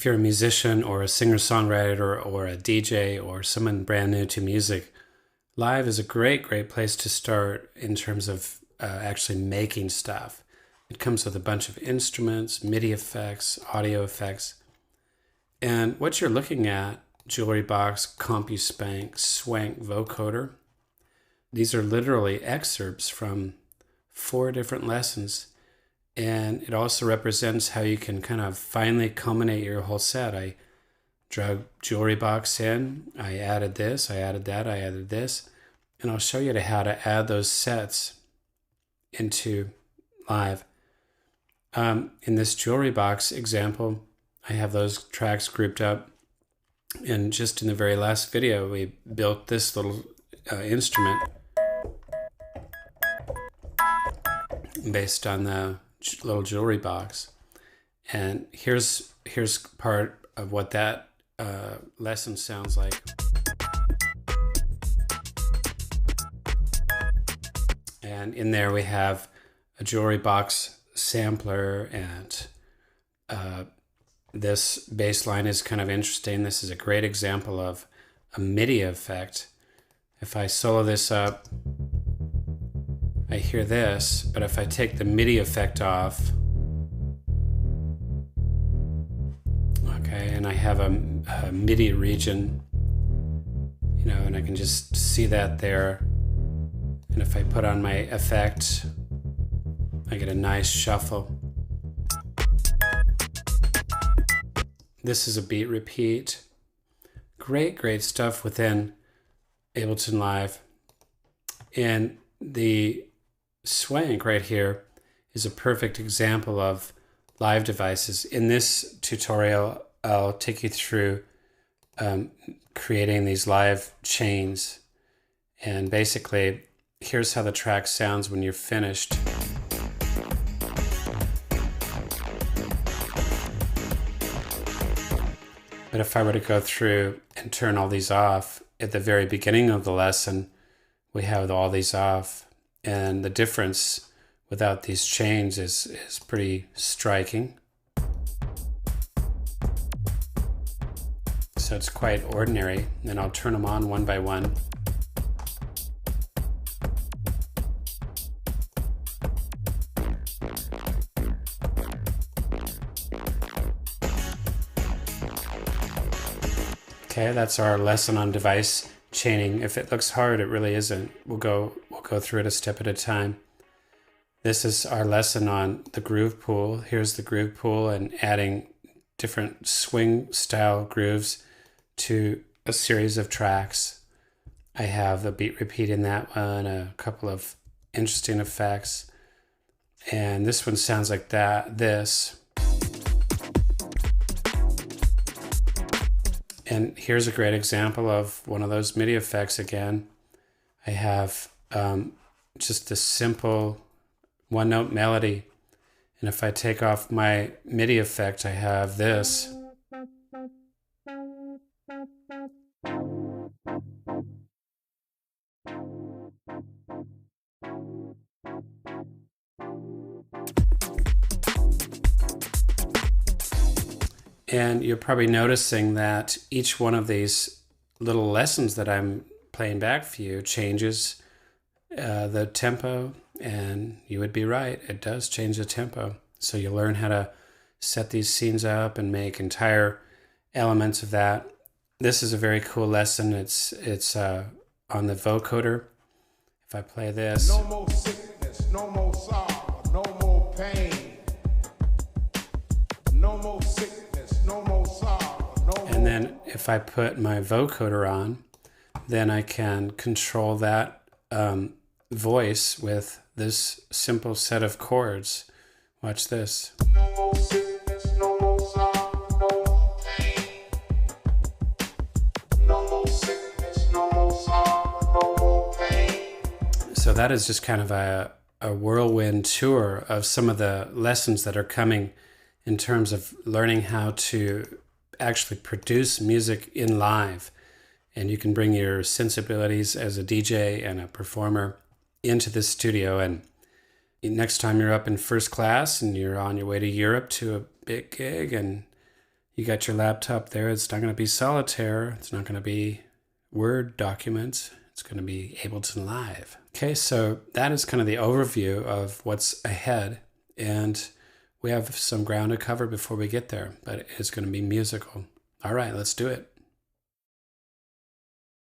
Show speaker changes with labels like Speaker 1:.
Speaker 1: if you're a musician or a singer-songwriter or a DJ or someone brand new to music, live is a great place to start in terms of actually making stuff. It comes with a bunch of instruments, MIDI effects, audio effects. And what you're looking at, Jewelry Box, CompuSpank, Swank, Vocoder, these are literally excerpts from 4 different lessons. And it also represents how you can kind of finally culminate your whole set. I drug Jewelry Box in, I added this, I added that, I added this. And I'll show you how to add those sets into live. In this Jewelry Box example, I have those tracks grouped up. And just in the very last video, we built this little instrument based on the little Jewelry Box. And here's part of what that lesson sounds like. And in there we have a Jewelry Box sampler, and this bass line is kind of interesting. This is a great example of a MIDI effect. If I solo this up, I hear this, but if I take the MIDI effect off, okay, and I have a MIDI region, and I can just see that there. And if I put on my effect, I get a nice shuffle. This is a beat repeat. Great stuff within Ableton Live. And the Swank right here is a perfect example of live devices. In this tutorial, I'll take you through creating these live chains. And basically, here's how the track sounds when you're finished. But if I were to go through and turn all these off, at the very beginning of the lesson, we have all these off. And the difference without these chains is pretty striking. So it's quite ordinary. And I'll turn them on one by one. Okay, that's our lesson on device chaining. If it looks hard, it really isn't. We'll go through it a step at a time. This is our lesson on the groove pool. Here's the groove pool and adding different swing style grooves to a series of tracks. I have a beat repeat in that one, a couple of interesting effects. And this one sounds like this. And here's a great example of one of those MIDI effects again. I have just a simple one-note melody. And if I take off my MIDI effect, I have this. And you're probably noticing that each one of these little lessons that I'm playing back for you changes the tempo, and you would be right, it does change the tempo. So you learn how to set these scenes up and make entire elements of that. This is a very cool lesson. It's on the vocoder. If I play this.
Speaker 2: No more sickness, no more sorrow, no more pain. No more sickness, no more sorrow, no more.
Speaker 1: And then if I put my vocoder on, then I can control that voice with this simple set of chords. Watch this.
Speaker 2: No more sickness, no more sorrow, no more pain. No more sickness, no more sorrow, no more pain.
Speaker 1: So that is just kind of a whirlwind tour of some of the lessons that are coming in terms of learning how to actually produce music in live. And you can bring your sensibilities as a DJ and a performer into the studio. And next time you're up in first class and you're on your way to Europe to a big gig and You got your laptop there. It's not going to be Solitaire. It's not going to be Word documents. It's going to be Ableton Live. Okay, so that is kind of the overview of what's ahead. And we have some ground to cover before we get there, but it's going to be musical. All right, let's do it.